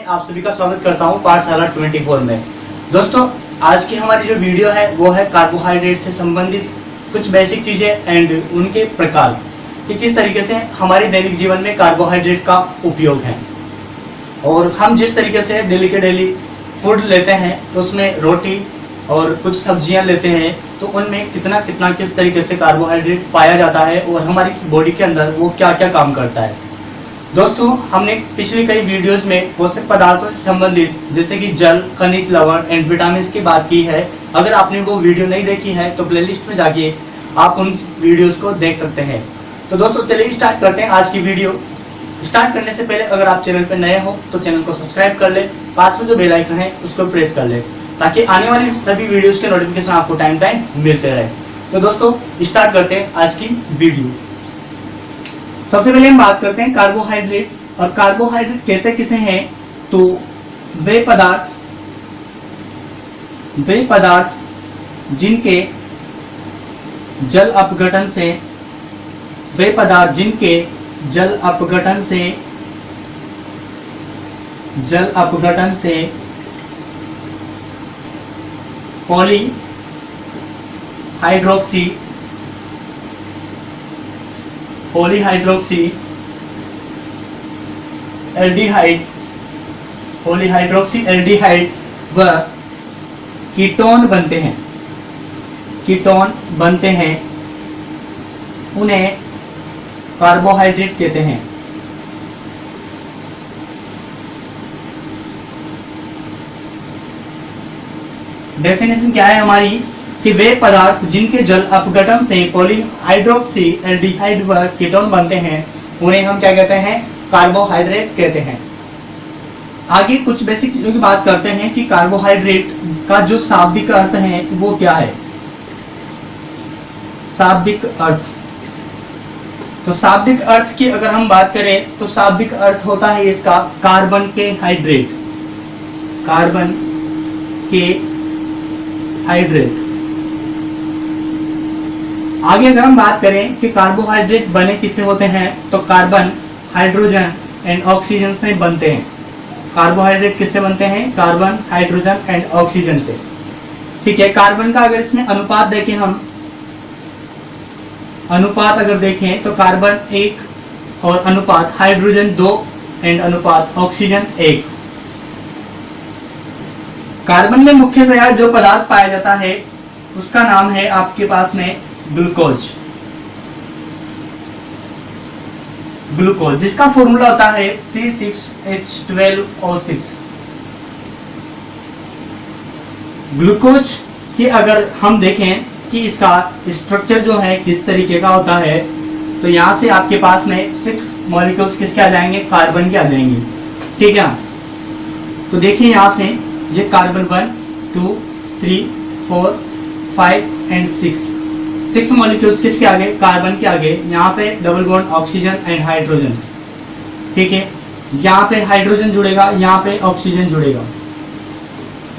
आप सभी का स्वागत करता हूं पाठशाला 24 में। दोस्तों, आज की हमारी जो वीडियो है वो है कार्बोहाइड्रेट से संबंधित कुछ बेसिक चीजें एंड उनके प्रकार कि किस तरीके से हमारे दैनिक जीवन में कार्बोहाइड्रेट का उपयोग है। और हम जिस तरीके से डेली के डेली फूड लेते हैं तो उसमें रोटी और कुछ सब्जियां लेते हैं तो उनमें कितना कितना किस तरीके से कार्बोहाइड्रेट पाया जाता है और हमारी बॉडी के अंदर वो क्या क्या काम करता है। दोस्तों, हमने पिछली कई वीडियोस में पोषक पदार्थों से संबंधित जैसे कि जल, खनिज, लवण एंड विटामिन की बात की है। अगर आपने वो वीडियो नहीं देखी है तो प्लेलिस्ट में जाके आप उन वीडियोस को देख सकते हैं। तो दोस्तों, चलिए स्टार्ट करते हैं आज की वीडियो। स्टार्ट करने से पहले अगर आप चैनल पर नए हो तो चैनल को सब्सक्राइब कर ले, पास में जो बेल आइकन है उसको प्रेस कर ले ताकि आने वाली सभी वीडियोस के नोटिफिकेशन आपको टाइम टाइम मिलते रहे। तो दोस्तों, स्टार्ट करते हैं आज की वीडियो। सबसे पहले हम बात करते हैं कार्बोहाइड्रेट। और कार्बोहाइड्रेट कहते किसे हैं तो वे पदार्थ जिनके जल अपघटन से पॉलीहाइड्रोक्सी एल्डिहाइड व कीटोन बनते हैं उन्हें कार्बोहाइड्रेट कहते हैं। डेफिनेशन क्या है हमारी कि वे पदार्थ जिनके जल अपघटन से पॉलीहाइड्रोक्सी एल्डिहाइड व कीटोन बनते हैं उन्हें हम क्या कहते हैं, कार्बोहाइड्रेट कहते हैं। आगे कुछ बेसिक चीजों की बात करते हैं कि कार्बोहाइड्रेट का जो शाब्दिक अर्थ है वो क्या है। शाब्दिक अर्थ, तो शाब्दिक अर्थ की अगर हम बात करें तो शाब्दिक अर्थ होता है इसका कार्बन के हाइड्रेट। आगे अगर हम बात करें कि कार्बोहाइड्रेट बने किससे होते हैं तो कार्बन, हाइड्रोजन एंड ऑक्सीजन से बनते हैं। कार्बोहाइड्रेट किससे बनते हैं, कार्बन, हाइड्रोजन एंड ऑक्सीजन से। ठीक है, कार्बन का अगर इसमें अनुपात देखें हम, अनुपात अगर देखें तो कार्बन 1 और अनुपात हाइड्रोजन 2 एंड अनुपात ऑक्सीजन 1। कार्बन में मुख्यतया जो पदार्थ पाया जाता है उसका नाम है आपके पास में ग्लूकोज, जिसका फॉर्मूला होता है C6H12O6। ग्लूकोज की अगर हम देखें कि इसका स्ट्रक्चर जो है किस तरीके का होता है तो यहां से आपके पास में 6 मॉलिक्यूल्स किसके आ जाएंगे, कार्बन के आ जाएंगे। ठीक है, तो देखिए यहां से ये कार्बन 1 2 3 4 5 एंड 6 मॉलिक्यूल्स किसके आगे, कार्बन के आगे। यहाँ पे double bond oxygen and hydrogen. ठीक है, यहाँ पे हाइड्रोजन जुड़ेगा, यहाँ पे ऑक्सीजन जुड़ेगा,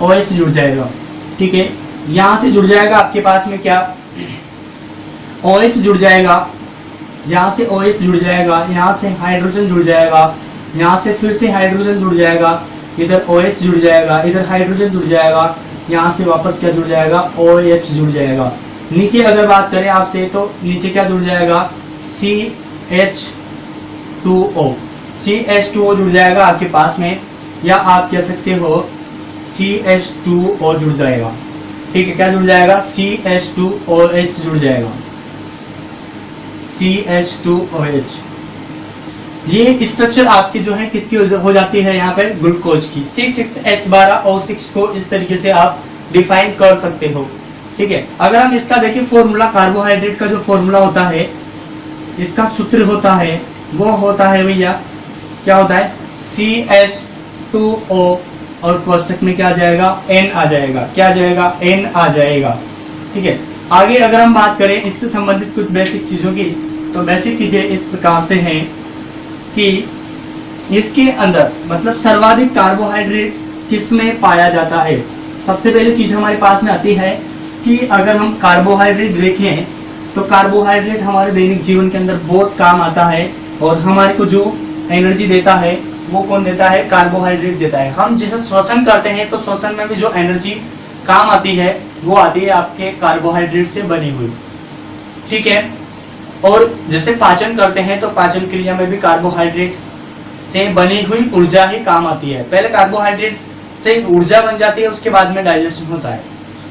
OH जुड़ जाएगा। ठीक है, यहाँ से जुड़ जाएगा आपके पास में क्या, OH जुड़ जाएगा, यहाँ से OH जुड़ जाएगा, यहाँ से हाइड्रोजन जुड़ जाएगा, यहाँ से फिर से हाइड्रोजन जुड़ जाएगा, इधर OH जुड़ जाएगा, इधर हाइड्रोजन जुड़ जाएगा, यहाँ से वापस क्या जुड़ जाएगा, OH जुड़ जाएगा। नीचे अगर बात करें आपसे तो नीचे क्या जुड़ जाएगा, CH2O जुड़ जाएगा आपके पास में, या आप कह सकते हो CH2O जुड़ जाएगा। ठीक है, क्या जुड़ जाएगा, CH2OH जुड़ जाएगा, CH2OH। ये स्ट्रक्चर आपकी जो है किसकी हो जाती है यहाँ पे, ग्लूकोज की। C6H12O6 को इस तरीके से आप डिफाइन कर सकते हो। ठीक है, अगर हम इसका देखें फॉर्मूला, कार्बोहाइड्रेट का जो फॉर्मूला होता है, इसका सूत्र होता है वो होता है भैया, क्या होता है, CH2O और कोष्टक में क्या आ जाएगा, N आ जाएगा। क्या आ जाएगा, N आ जाएगा। ठीक है, आगे अगर हम बात करें इससे संबंधित कुछ बेसिक चीजों की तो बेसिक चीजें इस प्रकार से हैं कि इसके अंदर मतलब सर्वाधिक कार्बोहाइड्रेट किसमें पाया जाता है। सबसे पहली चीज हमारे पास में आती है कि अगर हम कार्बोहाइड्रेट देखें तो कार्बोहाइड्रेट हमारे दैनिक जीवन के अंदर बहुत काम आता है और हमारे को जो एनर्जी देता है वो कौन देता है? कार्बोहाइड्रेट देता है। हम जिसे श्वसन करते हैं तो श्वसन में भी जो एनर्जी काम आती है वो आती है आपके कार्बोहाइड्रेट से बनी हुई, ठीक है। और जैसे पाचन करते हैं तो पाचन क्रिया में भी कार्बोहाइड्रेट से बनी हुई ऊर्जा ही काम आती है। पहले कार्बोहाइड्रेट से ऊर्जा बन जाती है, उसके बाद में डाइजेशन होता है,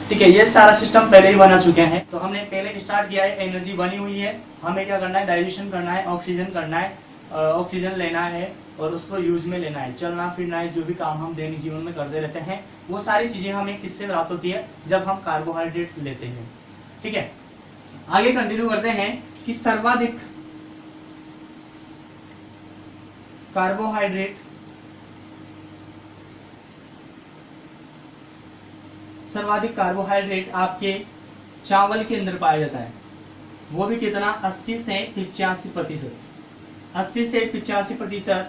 ठीक है। ये सारा सिस्टम पहले ही बना चुके हैं। तो हमने पहले स्टार्ट किया है, एनर्जी बनी हुई है, हमें क्या करना है? डाइजेशन करना है, ऑक्सीजन करना है, ऑक्सीजन लेना है और उसको यूज में लेना है, चलना फिरना है, जो भी काम हम दैनिक जीवन में करते रहते हैं वो सारी चीजें हमें किससे प्राप्त होती है? जब हम कार्बोहाइड्रेट लेते हैं, ठीक है। आगे कंटिन्यू करते हैं कि सर्वाधिक कार्बोहाइड्रेट आपके चावल के अंदर पाया जाता है। वो भी कितना? 80 से 85%। 80 से 85%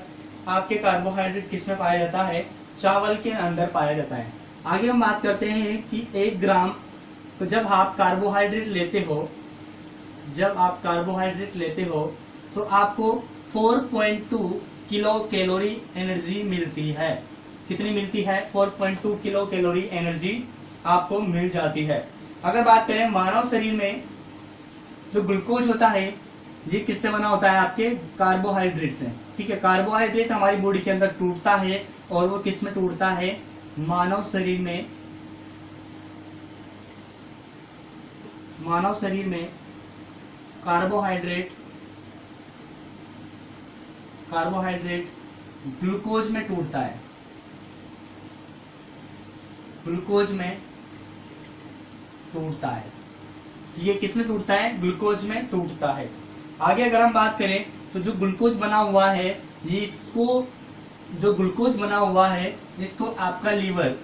आपके कार्बोहाइड्रेट किस में पाया जाता है? चावल के अंदर पाया जाता है। आगे हम बात करते हैं कि 1 ग्राम, तो जब आप कार्बोहाइड्रेट लेते हो तो आपको 4.2 किलो कैलोरी एनर्जी मिलती है। कितनी मिलती है? 4.2 किलो कैलोरी एनर्जी आपको मिल जाती है। अगर बात करें मानव शरीर में जो ग्लूकोज होता है ये किससे बना होता है? आपके कार्बोहाइड्रेट से, ठीक है। कार्बोहाइड्रेट हमारी बॉडी के अंदर टूटता है और वो किस में टूटता है? मानव शरीर में कार्बोहाइड्रेट ग्लूकोज में टूटता है। ये किस में टूटता है? ग्लूकोज में टूटता है। आगे अगर हम बात करें तो जो ग्लूकोज बना हुआ है इसको आपका लीवर,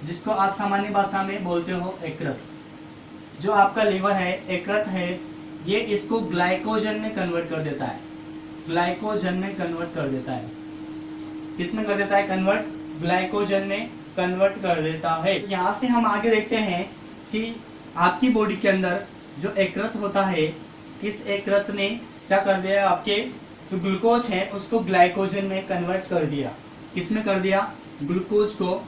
जिसको आप सामान्य भाषा में बोलते हो यकृत, जो आपका लीवर है, यकृत है, ये इसको ग्लाइकोजन में कन्वर्ट कर देता है। किस में कर देता है कन्वर्ट? ग्लाइकोजन में कन्वर्ट कर देता है। यहाँ से हम आगे देखते हैं कि आपकी बॉडी के अंदर जो यकृत होता है, इस यकृत ने क्या कर दिया? आपके जो ग्लूकोज है उसको ग्लाइकोजन में कन्वर्ट कर दिया। किस में कर दिया? ग्लूकोज को,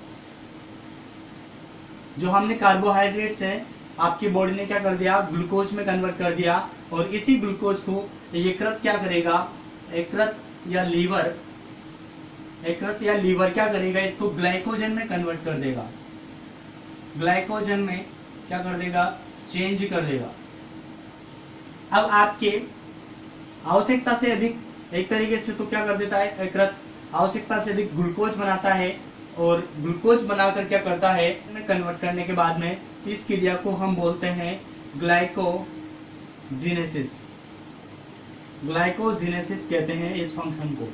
जो हमने कार्बोहाइड्रेट से आपकी बॉडी ने क्या कर दिया? ग्लूकोज में कन्वर्ट कर दिया। और इसी ग्लूकोज को यकृत क्या करेगा? यकृत या लीवर क्या करेगा? इसको ग्लाइकोजन में कन्वर्ट कर देगा। ग्लाइकोजन में क्या कर देगा? चेंज कर देगा। अब आपके आवश्यकता से अधिक, एक तरीके से तो क्या कर देता है? यकृत आवश्यकता से अधिक ग्लूकोज बनाता है और ग्लूकोज बनाकर क्या करता है? कन्वर्ट करने के बाद में इस क्रिया को हम बोलते हैं ग्लाइकोजीनेसिस कहते हैं इस फंक्शन को,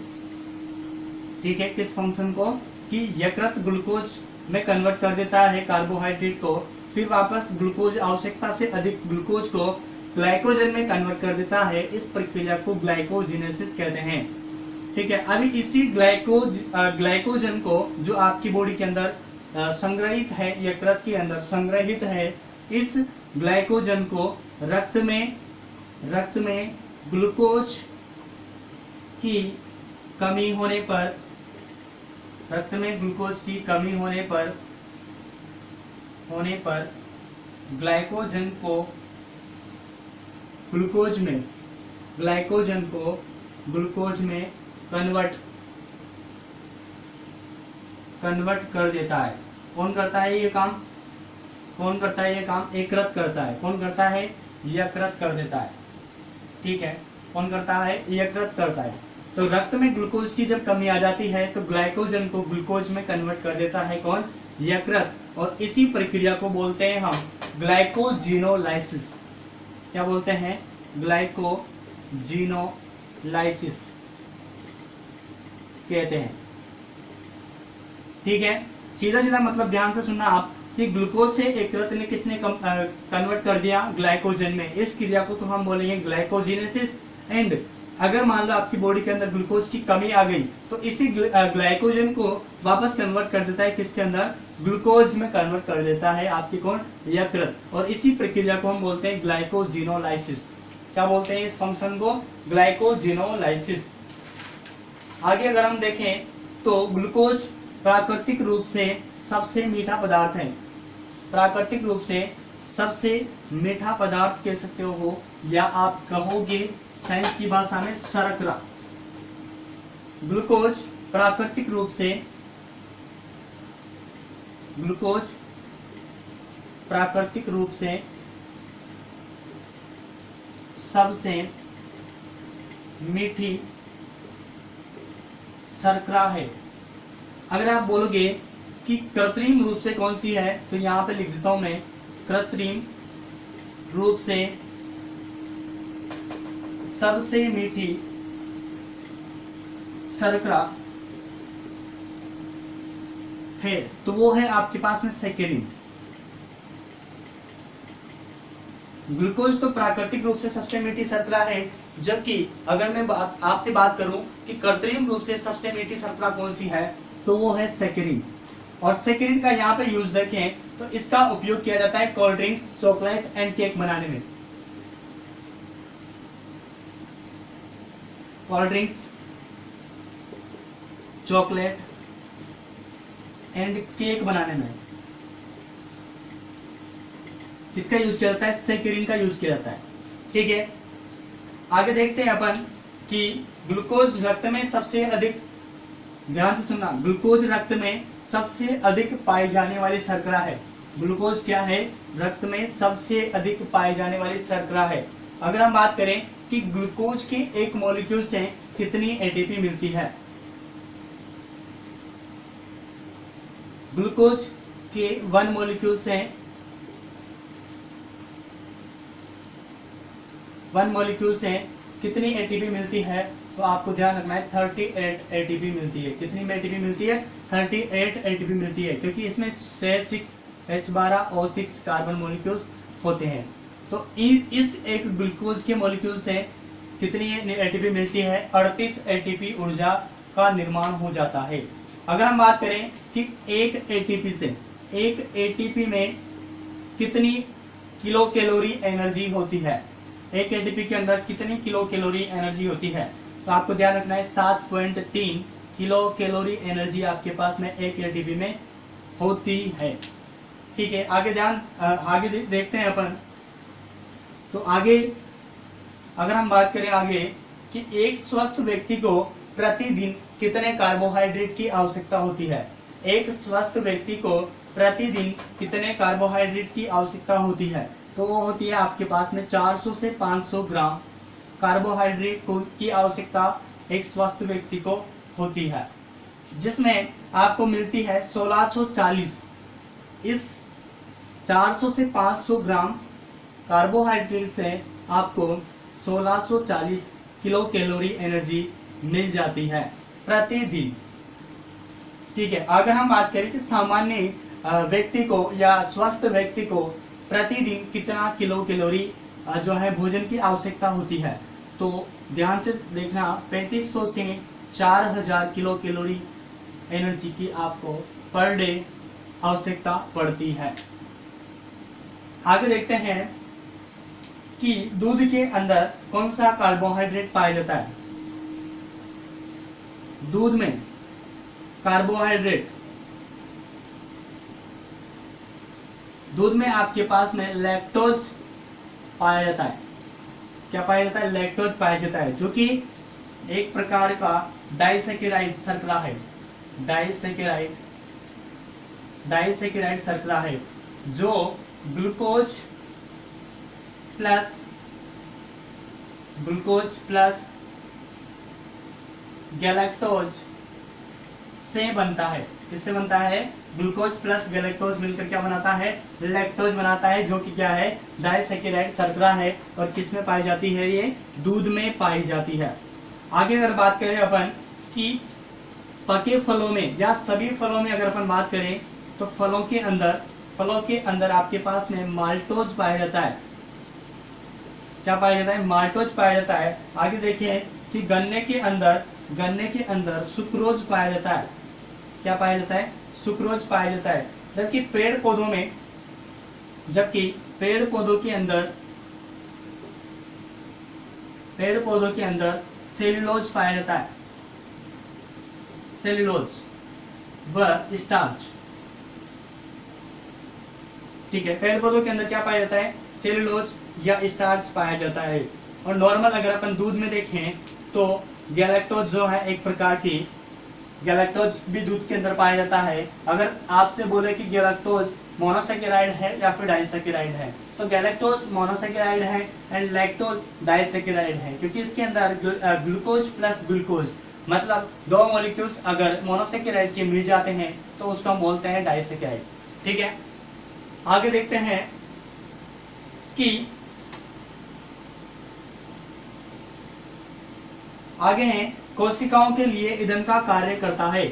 ठीक है। किस फंक्शन को? कि यकृत ग्लूकोज में कन्वर्ट कर देता है कार्बोहाइड्रेट को, फिर वापस ग्लूकोज, आवश्यकता से अधिक ग्लूकोज को ग्लाइकोजन में कन्वर्ट कर देता है। इस प्रक्रिया को ग्लाइकोजीनेसिस कहते हैं, ठीक है। अभी इसी ग्लाइकोजन को जो आपकी बॉडी के अंदर संग्रहित है, यकृत के अंदर संग्रहित है, इस ग्लाइकोजन को रक्त में ग्लूकोज की कमी होने पर ग्लाइकोजन को ग्लूकोज में कन्वर्ट कर देता है। कौन करता है ये काम? यकृत करता है। कौन करता है? यकृत कर देता है, ठीक है। कौन करता है? यकृत करता है। तो रक्त में ग्लूकोज की जब कमी आ जाती है तो ग्लाइकोजन को ग्लूकोज में कन्वर्ट कर देता है कौन? यकृत। और इसी प्रक्रिया को बोलते हैं हम ग्लाइकोजिनोलाइसिस। क्या बोलते हैं? ग्लाइकोजिनोलाइसिस कहते हैं, ठीक है। सीधा सीधा मतलब ध्यान से सुनना आप कि ग्लूकोज से यकृत ने किसने कन्वर्ट कर दिया? ग्लाइकोजन में। इस क्रिया को तो हम बोलेंगे ग्लाइकोजिनेसिस। एंड अगर मान लो आपकी बॉडी के अंदर ग्लूकोज की कमी आ गई तो इसी ग्लाइकोजन को वापस कन्वर्ट कर देता है किसके अंदर? ग्लूकोज में कन्वर्ट कर देता है आपकी कौन? यकृत। और इसी प्रक्रिया को हम बोलते हैं ग्लाइकोजिनोलाइसिस। क्या बोलते हैं इस फंक्शन को? ग्लाइकोजिनोलाइसिस। आगे अगर हम देखें तो ग्लूकोज प्राकृतिक रूप से सबसे मीठा पदार्थ है। प्राकृतिक रूप से सबसे मीठा पदार्थ कह सकते हो, या आप कहोगे साइंस की भाषा में शर्करा। ग्लूकोज प्राकृतिक रूप से सबसे मीठी शर्करा है। अगर आप बोलोगे कि कृत्रिम रूप से कौन सी है, तो यहां पे लिख देता हूं मैं, कृत्रिम रूप से सबसे मीठी शर्करा है, तो वो है आपके पास में सैकरिन। ग्लूकोज तो प्राकृतिक रूप से सबसे मीठी शर्करा है, जबकि अगर मैं आपसे बात करूं कि कृत्रिम रूप से सबसे मीठी शर्करा कौन सी है, तो वो है सैकरिन। और सैकरिन का यहाँ पे यूज देखें तो इसका उपयोग किया जाता है cold drinks, chocolate and cake बनाने में। Cold drinks, chocolate and cake बनाने में किसका यूज किया जाता है? सैकरिन का यूज किया जाता है। ठीक है, आगे देखते हैं अपन कि ग्लूकोज रक्त में सबसे अधिक, ध्यान से सुनना, ग्लूकोज रक्त में सबसे अधिक पाई जाने वाली शर्करा है। ग्लूकोज क्या है? रक्त में सबसे अधिक पाई जाने वाली शर्करा है। अगर हम बात करें कि ग्लूकोज के एक मॉलिक्यूल से कितनी एटीपी मिलती है, ग्लूकोज के वन मॉलिक्यूल से कितनी एटीपी मिलती है, तो आपको ध्यान रखना है 38 एटीपी मिलती है। कितनी एटीपी मिलती है? 38 एटीपी मिलती है, क्योंकि इसमें 6H12O6 कार्बन मॉलिक्यूल्स होते हैं। तो इस एक ग्लूकोज के मॉलिक्यूल से कितनी एटीपी मिलती है? 38 एटीपी ऊर्जा का निर्माण हो जाता है। अगर हम बात करें कि एक एटीपी में कितनी किलो कैलोरी एनर्जी होती है, एक एटीपी के अंदर कितनी किलो कैलोरी एनर्जी होती है, तो आपको ध्यान रखना है 7.3 किलो कैलोरी एनर्जी आपके पास में एक एटीपी में होती है। ठीक है, आगे देखते हैं अपन। तो आगे अगर हम बात करें आगे कि एक स्वस्थ व्यक्ति को प्रतिदिन कितने कार्बोहाइड्रेट की आवश्यकता होती है, एक स्वस्थ व्यक्ति को प्रतिदिन कितने कार्बोहाइड्रेट की आवश्यकता होती है, तो वो होती है आपके पास में 400 से 500 ग्राम कार्बोहाइड्रेट की आवश्यकता एक स्वस्थ व्यक्ति को होती है, जिसमें आपको मिलती है 1640। इस 400 से 500 ग्राम कार्बोहाइड्रेट से आपको 1640 किलो कैलोरी एनर्जी मिल जाती है प्रतिदिन। ठीक है, अगर हम बात करें कि सामान्य व्यक्ति को या स्वस्थ व्यक्ति को प्रतिदिन कितना किलो कैलोरी जो है भोजन की आवश्यकता होती है, तो ध्यान से देखना 3500 से 4000 किलो कैलोरी एनर्जी की आपको पर डे आवश्यकता पड़ती है। आगे देखते हैं कि दूध के अंदर कौन सा कार्बोहाइड्रेट पाया जाता है। दूध में कार्बोहाइड्रेट, दूध में आपके पास में लैक्टोज पाया जाता है। क्या पाया जाता है? लैक्टोज पाया जाता है, जो कि एक प्रकार का डाइसैकेराइड शर्करा है। डाइसैकेराइड शर्करा है, जो ग्लूकोज प्लस गैलेक्टोज से बनता है। किससे बनता है? ग्लूकोज प्लस गैलेक्टोज मिलकर क्या बनाता है? लैक्टोज बनाता है, जो कि क्या है? डाइसैकेराइड शर्करा है। और किस में पाई जाती है? ये दूध में पाई जाती है। आगे अगर बात करें अपन कि पके फलों में या सभी फलों में अगर अपन बात करें, तो फलों के अंदर आपके पास में माल्टोज पाया जाता है। क्या पाया जाता है? माल्टोज पाया जाता है। आगे देखिए कि गन्ने के अंदर सुक्रोज पाया जाता है। क्या पाया जाता है? सुक्रोज पाया जाता है। जबकि पेड़ पौधों के अंदर सेल्यूलोज पाया जाता है। सेलुलोज व स्टार्च। ठीक है, पेड़ पौधों के अंदर क्या पाया जाता है? सेलुलोज या स्टार्च पाया जाता है। और नॉर्मल अगर अपन दूध में देखें तो गैलेक्टोज जो है एक प्रकार की, गैलेक्टोज भी दूध के अंदर पाया जाता है। अगर आपसे बोले कि गैलेक्टोज मोनोसेकेराइड है या फिर डाइसेकेराइड है, तो गैलेक्टोज मोनोसेकेराइड है एंड लैक्टोज डाइसेकेराइड है, क्योंकि इसके अंदर ग्लूकोज प्लस ग्लूकोज मतलब दो मॉलिक्यूल्स अगर मोनोसेकेराइड के मिल जाते हैं तो उसको हम बोलते हैं डाइसेकेराइड। ठीक है, आगे देखते हैं कि आगे हैं कोशिकाओं के लिए ईंधन का कार्य करता है।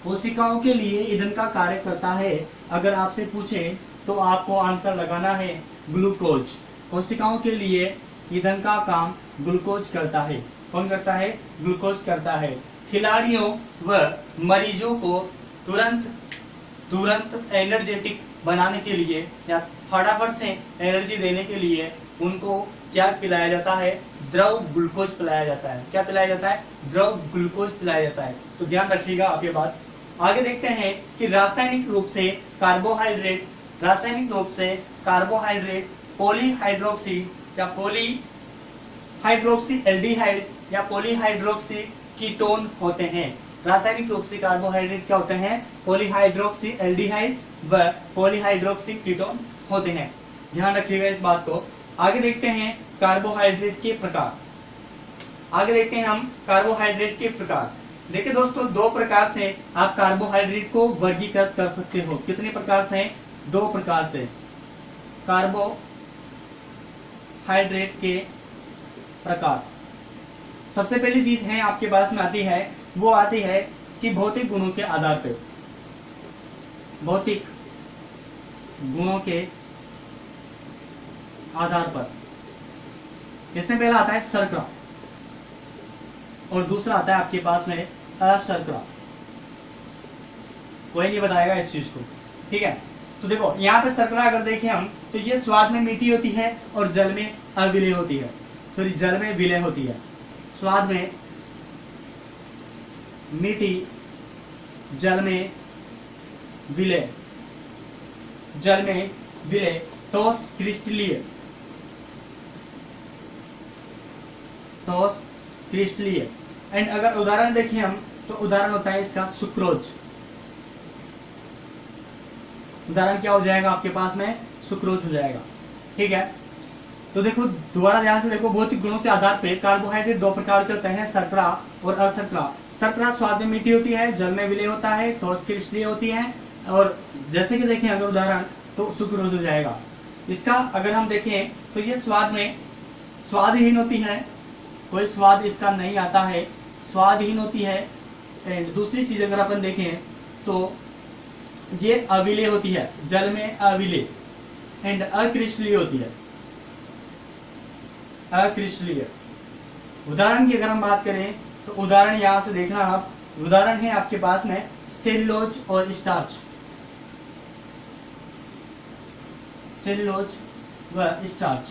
कोशिकाओं के लिए ईंधन का कार्य करता है, अगर आपसे पूछे तो आपको आंसर लगाना है ग्लूकोज। कोशिकाओं के लिए ईंधन का काम ग्लूकोज करता है। कौन करता है? ग्लूकोज करता है। खिलाड़ियों व मरीजों को तुरंत एनर्जेटिक बनाने के लिए या फटाफट से एनर्जी देने के लिए उनको क्या पिलाया जाता है? द्रव ग्लूकोज पिलाया जाता है। क्या पिलाया जाता है? द्रव ग्लूकोज पिलाया जाता है। तो ध्यान रखिएगा आप ये बात। आगे देखते हैं कि रासायनिक रूप से कार्बोहाइड्रेट पॉलीहाइड्रोक्सी या पॉलीहाइड्रोक्सी एल्डिहाइड या पॉलीहाइड्रोक्सी कीटोन होते हैं। रासायनिक रूप से कार्बोहाइड्रेट क्या होते हैं? पॉलीहाइड्रोक्सी एल्डिहाइड व पॉलीहाइड्रोक्सी कीटोन होते हैं। ध्यान रखिएगा इस बात को। आगे देखते हैं कार्बोहाइड्रेट के प्रकार। देखिए दोस्तों, दो प्रकार से आप कार्बोहाइड्रेट को वर्गीकृत कर सकते हो। कितने प्रकार से? दो प्रकार से। कार्बोहाइड्रेट के प्रकार, सबसे पहली चीज है आपके पास में आती है, वो आती है कि भौतिक गुणों के आधार पर, भौतिक गुणों के आधार पर। इसमें पहला आता है शर्करा और दूसरा आता है आपके पास में अशर्करा। कोई नहीं बताएगा इस चीज को। ठीक है, तो देखो यहाँ पे शर्करा अगर देखें हम तो ये स्वाद में मीठी होती है और जल में अविलेय होती है। सॉरी, जल में विलय होती है। स्वाद में मीठी, जल में विलय, ठोस क्रिस्टलीय। एंड अगर उदाहरण देखें हम तो उदाहरण होता है इसका सुक्रोज। उदाहरण क्या हो जाएगा आपके पास में? सुक्रोज हो जाएगा। ठीक है, तो देखो दोबारा ध्यान से देखो, भौतिक गुणों के आधार पर कार्बोहाइड्रेट दो प्रकार के होते हैं, शर्करा और अशर्करा। शर्करा स्वाद में मीठी होती है, जल में विलय होता है, ठोस क्रिस्टलीय होती है। और जैसे कि देखें अगर उदाहरण तो सुक्रोज हो जाएगा। इसका अगर हम देखें तो ये स्वाद में स्वादहीन होती है, कोई स्वाद इसका नहीं आता है, स्वादहीन होती है। एंड दूसरी चीज अगर अपन देखें तो ये अविलेय होती है, जल में अविलेय। एंड अक्रिस्टलीय होती है, अक्रिस्टलीय। उदाहरण की अगर हम बात करें तो उदाहरण यहां से देखना आप, उदाहरण है आपके पास में सेलुलोज और स्टार्च। सेलुलोज व स्टार्च।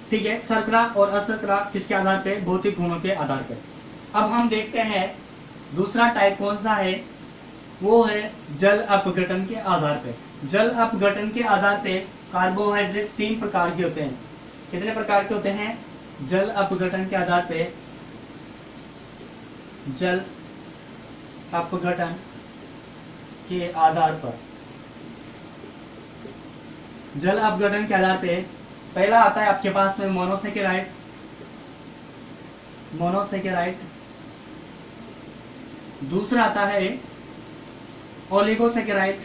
ठीक है, शर्करा और अशर्करा किसके आधार पे? भौतिक गुणों के आधार पे। अब हम देखते हैं दूसरा टाइप कौन सा है, वो है जल अपघटन के आधार पे। जल अपघटन के आधार पे कार्बोहाइड्रेट तीन प्रकार के होते हैं। कितने प्रकार के होते हैं? जल अपघटन के आधार पे, जल अपघटन के आधार पर, जल अपघटन के आधार पे पहला आता है आपके पास में मोनोसेकेराइड। दूसरा आता है ओलिगोसेकेराइड।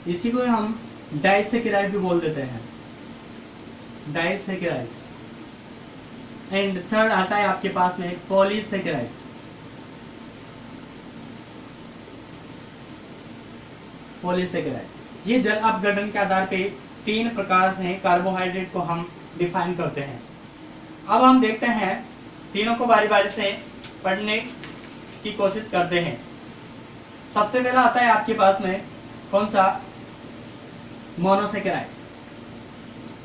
इसी को हम डाइसेकेराइड भी बोल देते हैं, डाइसेकेराइड। एंड थर्ड आता है आपके पास में पॉलीसेकेराइड। ये जल अपघटन के आधार पे तीन प्रकार से कार्बोहाइड्रेट को हम डिफाइन करते हैं। अब हम देखते हैं, तीनों को बारी बारी से पढ़ने की कोशिश करते हैं। सबसे पहला आता है आपके पास में कौन सा? मोनोसेकेराइड।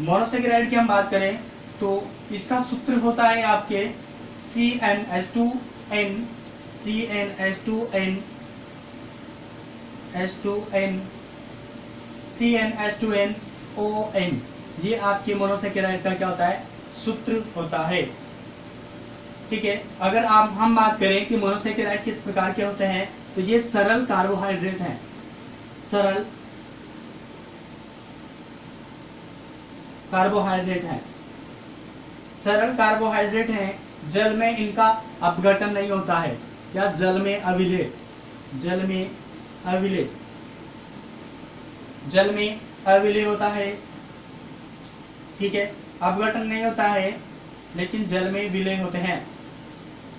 मोनोसेकेराइड की हम बात करें तो इसका सूत्र होता है आपके CnH2n CnH2n CnH2nOn। ये आपके मोनोसेकेराइड का क्या होता है, सूत्र होता है। ठीक है, अगर हम बात करें कि मोनोसेकेराइड किस प्रकार के होते हैं, तो ये सरल कार्बोहाइड्रेट हैं। सरल कार्बोहाइड्रेट हैं, सरल कार्बोहाइड्रेट हैं। जल में इनका अपघटन नहीं होता है, या जल में अविलेय, जल में अविलेय, जल में अविलेय होता है। ठीक है, अपघटन नहीं होता है लेकिन जल में विलय होते हैं।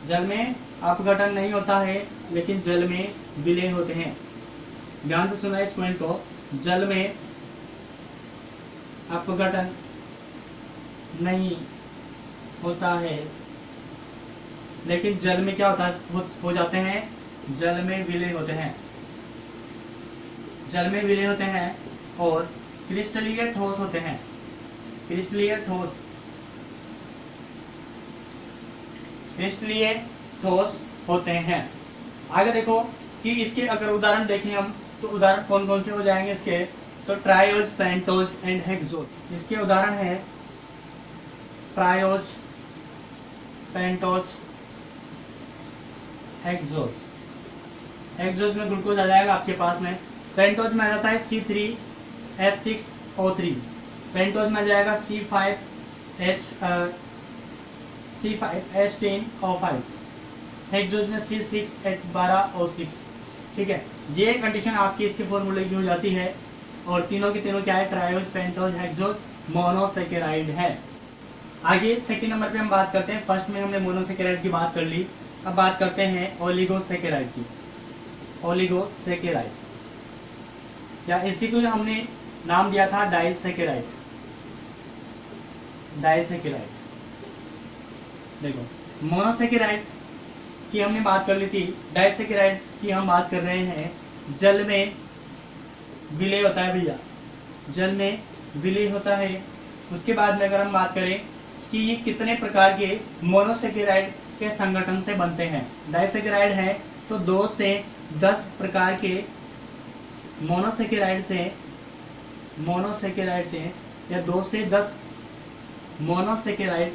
जल में अपघटन नहीं होता है लेकिन जल में विलय होते हैं। ध्यान से सुना इस पॉइंट को, जल में अपघटन नहीं होता है लेकिन जल में क्या होता है, हो जाते हैं, जल में विलय होते हैं, जल में विलय होते हैं और क्रिस्टलीय ठोस होते हैं। क्रिस्टलीय ठोस, क्रिस्टलीय ठोस होते हैं। आगे देखो कि इसके अगर उदाहरण देखें हम, तो उदाहरण कौन कौन से हो जाएंगे इसके, तो ट्रायोज, पेंटोज एंड हेक्सोज। इसके उदाहरण है ट्रायोज, पेंटोज, हेक्सोज। हेक्सोज में ग्लूकोज आ जाएगा आपके पास में, पेंटोज में आ जाता है C3H6O3, पेंटोज में आ जाएगा C5H10O5, हेक्सोज में C6H12O6। ठीक है, ये कंडीशन आपकी इसके फॉर्मूले की हो जाती है और तीनों के तीनों क्या है, ट्रायोज, पेंटोज, हेक्सोज मोनोसेकेराइड है। आगे सेकंड नंबर पे हम बात करते हैं, फर्स्ट में हमने मोनोसेकेराइड की बात कर ली, अब बात करते हैं ओलिगोसेकेराइड की। ओलिगोसेकेराइड, या इसी को हमने नाम दिया था डाइसेकेराइड। डाइसेकेराइड, देखो मोनोसेकेराइड की हमने बात कर ली थी, डाइसेकेराइड की हम बात कर रहे हैं। जल में विलय होता है भैया, जल में विलय होता है। उसके बाद में अगर हम बात करें कि ये कितने प्रकार के मोनोसेकेराइड के संगठन से बनते हैं, डाइसेकेराइड है तो 2 से 10 प्रकार के मोनोसेकेराइड से या 2 से 10 मोनोसेकेराइड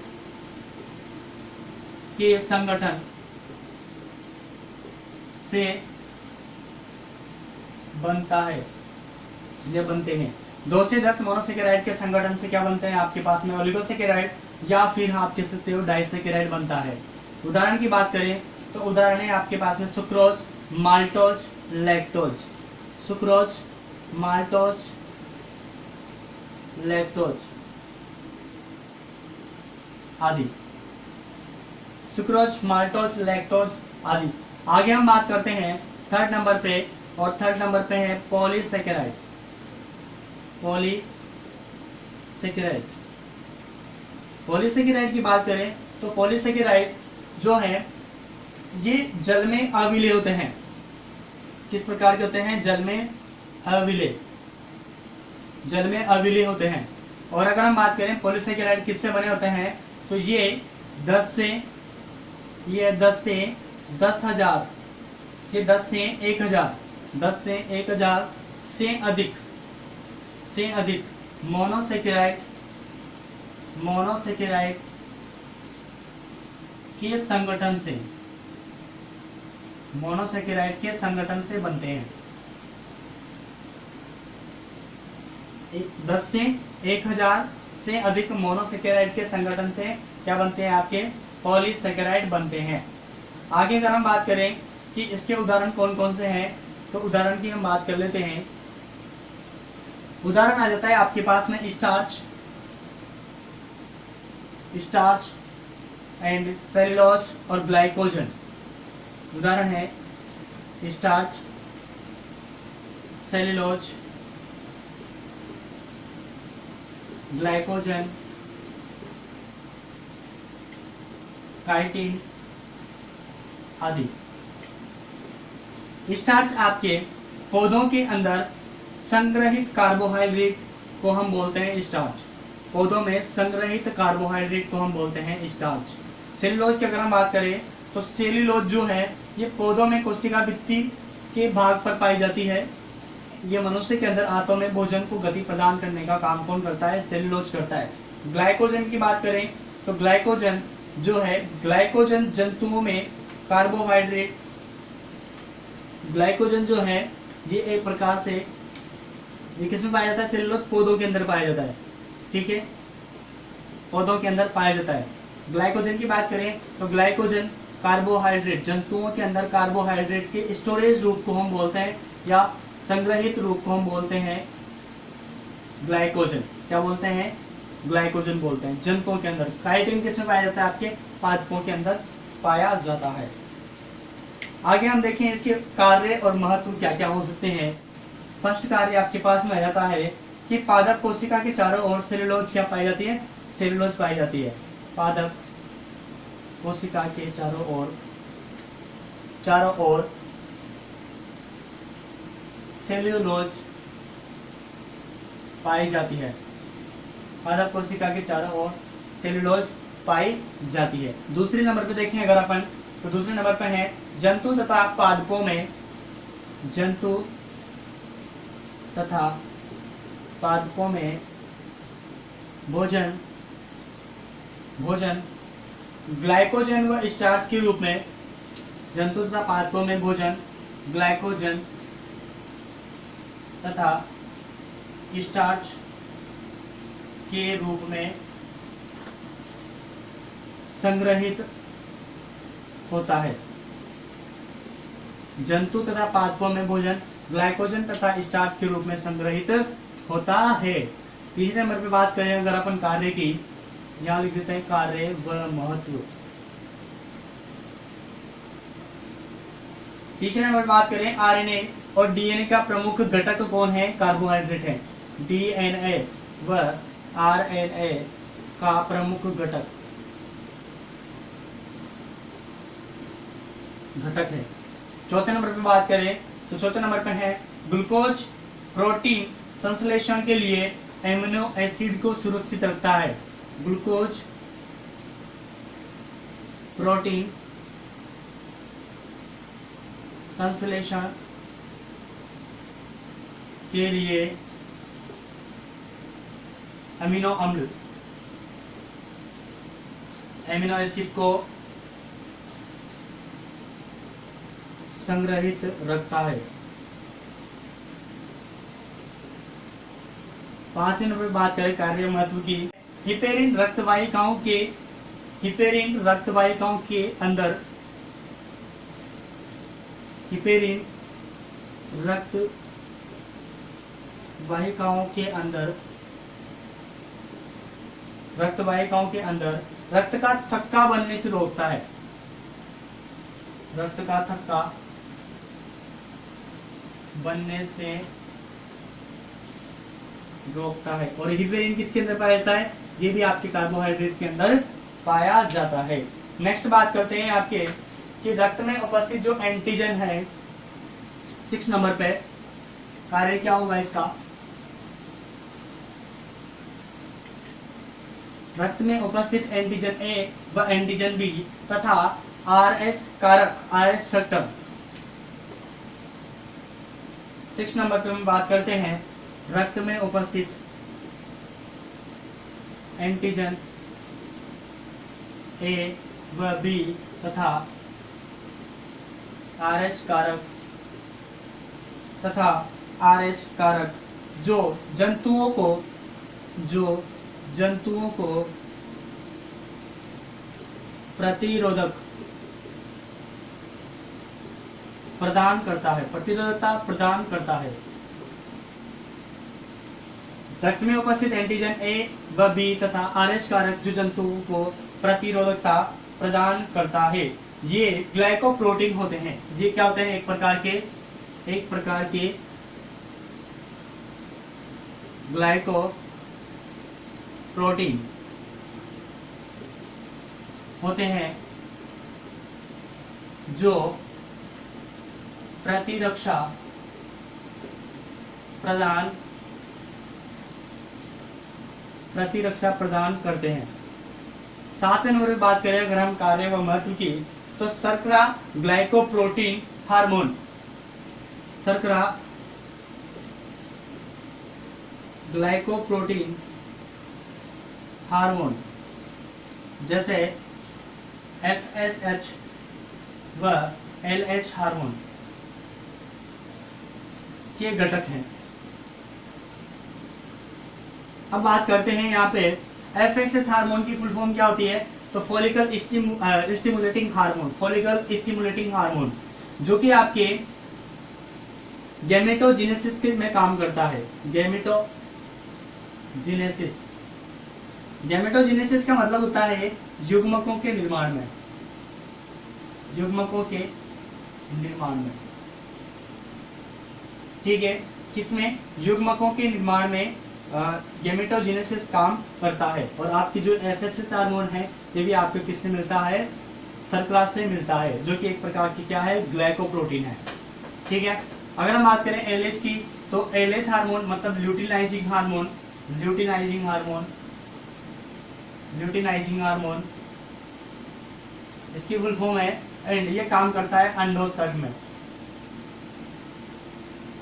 के संगठन से बनता है, ये बनते हैं। 2 से 10 मोनोसेकेराइड के संगठन से क्या बनते हैं आपके पास में, ओलिगोसेकेराइड, या फिर आप कह सकते हो डाइसेकेराइड बनता है। उदाहरण की बात करें तो उदाहरण है आपके पास में sucrose, maltose, lactose. Sucrose, maltose, lactose आदि, सुक्रोज, माल्टोज, लैक्टोज आदि। आगे हम बात करते हैं थर्ड नंबर पे, और थर्ड नंबर पे है पॉलीसेकेराइड। पॉलीसेकेराइड, पॉलीसेकेराइड की बात करें तो पॉलीसेकेराइड जो है ये जल में अविलय होते हैं। किस प्रकार के होते हैं, जल में अविलय, जल में अविलय होते हैं। और अगर हम बात करें पॉलीसेकेराइड किससे बने होते हैं, तो ये 10 से 10,000, ये 10 से 1,000, 10 से 1,000 से अधिक मोनोसेकेराइड के संगठन से, मोनोसेकेराइड के संगठन से बनते हैं। 10 से 1,000 से अधिक मोनोसेकेराइड के संगठन से क्या बनते हैं, आपके पॉलीसेकेराइड बनते हैं। आगे अगर हम बात करें कि इसके उदाहरण कौन कौन से हैं, तो उदाहरण की हम बात कर लेते हैं। उदाहरण आ जाता है आपके पास में स्टार्च एंड सेलुलोज और ग्लाइकोजन। उदाहरण है स्टार्च, सेलुलोज, ग्लाइकोजन, काइटिन आदि। स्टार्च आपके पौधों के अंदर संग्रहित कार्बोहाइड्रेट को हम बोलते हैं स्टार्च। पौधों में संग्रहित कार्बोहाइड्रेट को हम बोलते हैं स्टार्च। सेल्यूलोज की अगर हम बात करें तो सेल्यूलोज जो है ये पौधों में कोशिका भित्ति के भाग पर पाई जाती है। ये मनुष्य के अंदर आंतों में भोजन को गति प्रदान करने का काम कौन करता है? सेल्यूलोज करता है। ग्लाइकोजन की बात करें तो ग्लाइकोजन जो है, ग्लाइकोजन जंतुओं में कार्बोहाइड्रेट, ग्लाइकोजन जो है ये एक प्रकार से ये किसमें पाया जाता है? सेल्यूलोज पौधों के अंदर पाया जाता है। ठीक है, पौधों के अंदर पाया जाता है। ग्लाइकोजन की बात करें तो ग्लाइकोजन कार्बोहाइड्रेट, जंतुओं के अंदर कार्बोहाइड्रेट के स्टोरेज रूप को हम बोलते हैं या संग्रहित रूप को हम बोलते हैं ग्लाइकोजन। क्या बोलते हैं? ग्लाइकोजन बोलते हैं। जंतुओं के अंदर काइटिन किसमें पाया जाता है? आपके पादपों के अंदर पाया जाता है। आगे हम देखें इसके कार्य और महत्व क्या क्या हो सकते हैं। फर्स्ट कार्य आपके पास में आ जाता है कि पादप कोशिका के चारों ओर सेल्यूलोज क्या पाई जाती है? सेल्यूलोज पाई जाती है। पादप कोशिका के चारों ओर सेल्यूलोज पाई जाती है। पादप कोशिका के चारों ओर सेल्यूलोज पाई जाती है। दूसरे नंबर पे देखें अगर अपन तो दूसरे नंबर पे है जंतु तथा पादपों में, जंतु तथा पादपों में भोजन ग्लाइकोजन व स्टार्च के रूप में, जंतु तथा पादपों में भोजन ग्लाइकोजन तथा स्टार्च के रूप में संग्रहित होता है। जंतु तथा पादपों में भोजन ग्लाइकोजन तथा स्टार्च के रूप में संग्रहित होता है। तीसरे नंबर पे बात करें अगर अपन कार्य की, यहां लिख देते हैं कार्य व महत्व। तीसरे नंबर बात करें आरएनए और डीएनए का प्रमुख घटक कौन है? कार्बोहाइड्रेट है। डीएनए व आरएनए का प्रमुख घटक है। चौथे नंबर पे बात करें तो चौथे नंबर पे है ग्लूकोज प्रोटीन संश्लेषण के लिए एमिनो एसिड को सुरक्षित रखता है। ग्लूकोज प्रोटीन संश्लेषण के लिए अमीनो अम्ल, एमिनो एसिड को संग्रहित रखता है। पांचवें नंबर पर बात करें कार्य महत्व की, हिपेरिन रक्तवाहिकाओं के अंदर, हिपेरिन रक्तवाहिकाओं के अंदर रक्त का थक्का बनने से रोकता है। रक्त का थक्का बनने से रोकता है। और हिपेरिन किसके अंदर पाया जाता है? ये भी आपके कार्बोहाइड्रेट के अंदर पाया जाता है। नेक्स्ट बात करते हैं आपके कि रक्त में उपस्थित जो एंटीजन है, 6 नंबर पे कार्य क्या होगा इसका? रक्त में उपस्थित एंटीजन ए व एंटीजन बी तथा आरएस कारक, आरएस फैक्टर। 6 नंबर पे हम बात करते हैं रक्त में उपस्थित एंटीजन ए व बी तथा आरएच कारक जो जंतुओं को प्रतिरोधक प्रदान करता है, प्रतिरोधकता प्रदान करता है। रक्त में उपस्थित एंटीजन ए व बी तथा आरएच कारक जो जंतुओं को प्रतिरोधकता प्रदान करता है, ये ग्लाइकोप्रोटीन होते हैं। ये क्या होते हैं? एक प्रकार के ग्लाइकोप्रोटीन होते हैं जो प्रतिरक्षा प्रतिरक्षा प्रदान करते हैं। 7वें नंबर पर बात करें अगर हम कार्य व महत्व की, तो शर्करा ग्लाइकोप्रोटीन हार्मोन, शर्करा ग्लाइकोप्रोटीन हार्मोन जैसे FSH व LH हार्मोन के घटक हैं। अब बात करते हैं यहाँ पे FSH हार्मोन की फुल फॉर्म क्या होती है, तो follicle stimulating hormone, follicle stimulating hormone, जो कि आपके गैमेटोजेनेसिस में काम करता है। गैमेटोजेनेसिस, गैमेटोजेनेसिस का मतलब होता है युग्मकों के निर्माण में, युग्मकों के निर्माण में, ठीक है। किसमें, युग्मकों के निर्माण में गैमेटोजेनेसिस काम करता है। और आपकी जो FSH हार्मोन है ये भी आपको किससे मिलता है, शर्करा से मिलता है, जो कि एक प्रकार की क्या है, ग्लाइकोप्रोटीन है, ठीक है। अगर हम बात करें LH की, तो LH हार्मोन मतलब luteinizing hormone, luteinizing hormone, luteinizing hormone इसकी फुल फॉर्म है, एंड ये काम करता है अंडोत्सर्ग में,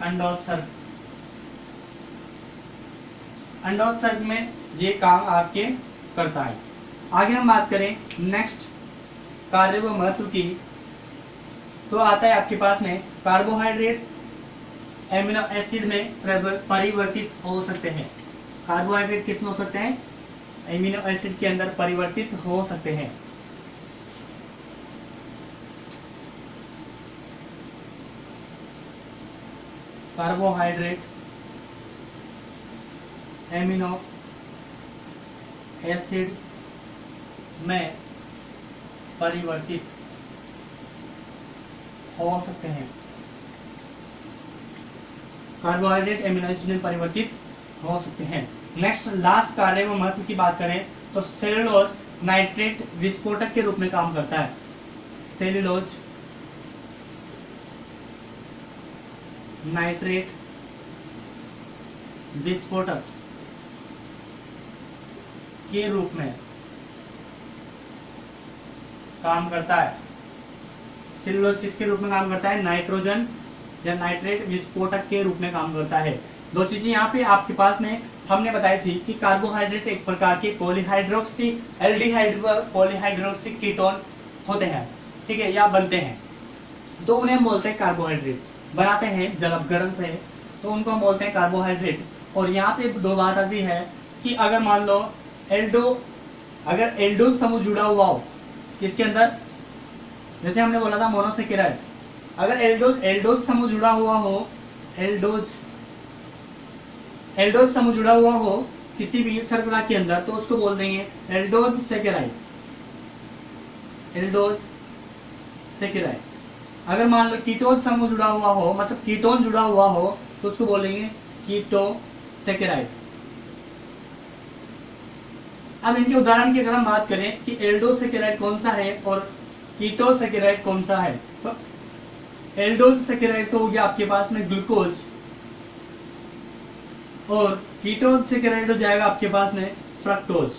अंडोत्सर्ग, अंडोत्सर्ग में ये काम आपके करता है। आगे हम बात करें नेक्स्ट कार्य व महत्व की, तो आता है आपके पास में कार्बोहाइड्रेट्स एमिनो एसिड में परिवर्तित हो सकते हैं। कार्बोहाइड्रेट किस में हो सकते हैं, एमिनो एसिड के अंदर परिवर्तित हो सकते हैं। कार्बोहाइड्रेट एमिनो एसिड में परिवर्तित हो सकते हैं, कार्बोहाइड्रेट एमिनो एसिड में परिवर्तित हो सकते हैं। नेक्स्ट लास्ट कार्य व महत्व की बात करें तो सेलुलोज नाइट्रेट विस्फोटक के रूप में काम करता है। सेलुलोज नाइट्रेट विस्फोटक के रूप में काम करता है। सेलुलोज किसके रूप में काम करता है, नाइट्रोजन या नाइट्रेट विस्फोटक के रूप में काम करता है। दो चीजें यहाँ पे आपके पास में हमने बताई थी कि कार्बोहाइड्रेट एक प्रकार के पॉलीहाइड्रोक्सी एल्डिहाइड व पॉलीहाइड्रोक्सी कीटोन होते हैं, ठीक है, या बनते हैं, तो उन्हें हम बोलते हैं कार्बोहाइड्रेट। बनाते हैं जल अपघटन से, तो उनको हम बोलते हैं कार्बोहाइड्रेट। और यहाँ पे दो बात आती है कि अगर मान लो अगर एल्डोज समूह जुड़ा हुआ हो किसके अंदर, जैसे हमने बोला था मोनोसेकेराइड, अगर एल्डोज समूह जुड़ा हुआ हो, एल्डोज समूह जुड़ा हुआ हो किसी भी शर्करा के अंदर, तो उसको बोल देंगे एल्डोज सेकेराइड, एल्डोज सेकेराइड। अगर मान लो कीटोन समूह जुड़ा हुआ हो, मतलब कीटोन जुड़ा हुआ हो, तो उसको बोलेंगे कीटोसेकेराइड। अब इनके उदाहरण की अगर हम बात करें कि एल्डोसेकेराइड कौन सा है और कीटोसेकेराइड कौन सा है, तो एल्डोसेकेराइड तो हो गया आपके पास में ग्लूकोज, और कीटोसेकेराइड हो जाएगा आपके पास में फ्रक्टोज।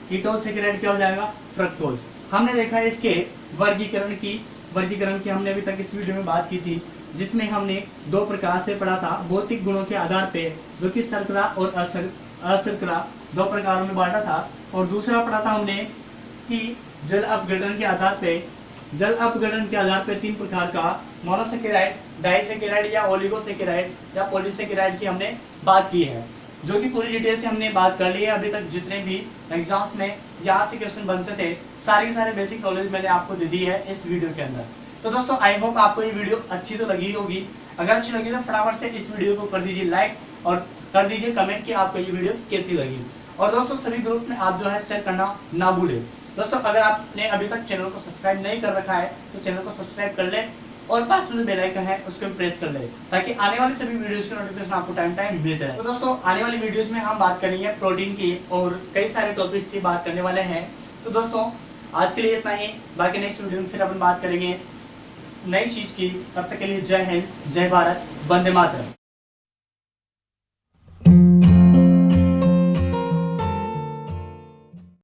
कीटोसेकेराइड क्या हो जाएगा, फ्रक्टोज। हमने देखा है इसके वर्गीकरण की हमने अभी तक इस वीडियो में बात की थी, जिसमें हमने दो प्रकार से पढ़ा था, भौतिक गुणों के आधार पे, जो कि शर्करा और अशर्करा दो प्रकारों में बांटा था। और दूसरा पढ़ा था हमने कि जल अपघटन के आधार पे तीन प्रकार का मोनोसेकेराइड, डाइसेकेराइड या ओलिगोसेकेराइड या पॉलीसेकेराइड की हमने बात की है, जो कि पूरी डिटेल से हमने बात कर ली है। अभी तक जितने भी एग्जाम्स में यहाँ से क्वेश्चन बनते थे, सारे के सारे बेसिक नॉलेज मैंने आपको दे दी है इस वीडियो के अंदर। तो दोस्तों आई होप आपको ये वीडियो अच्छी तो लगी होगी। अगर अच्छी लगी तो फटाफट से इस वीडियो को कर दीजिए लाइक और कर दीजिए कमेंट कि आपको ये वीडियो कैसी लगी। और दोस्तों सभी ग्रुप में आप जो है शेयर करना ना भूलें। दोस्तों अगर आपने अभी तक चैनल को सब्सक्राइब नहीं कर रखा है तो चैनल को सब्सक्राइब कर ले और पास में बेल आइकन है उसको भी प्रेस कर ले, ताकि आने वाली सभी वीडियोस के नोटिफिकेशन आपको टाइम मिलते रहे। तो दोस्तों आने वाली वीडियोस में हम बात करेंगे प्रोटीन की और कई सारे टॉपिक्स की बात करने वाले हैं। तो दोस्तों आज के लिए इतना ही, बाकी नेक्स्ट वीडियो में फिर अपन बात करेंगे नई चीज की। तब तक के लिए जय हिंद, जय भारत, वंदे मातरम।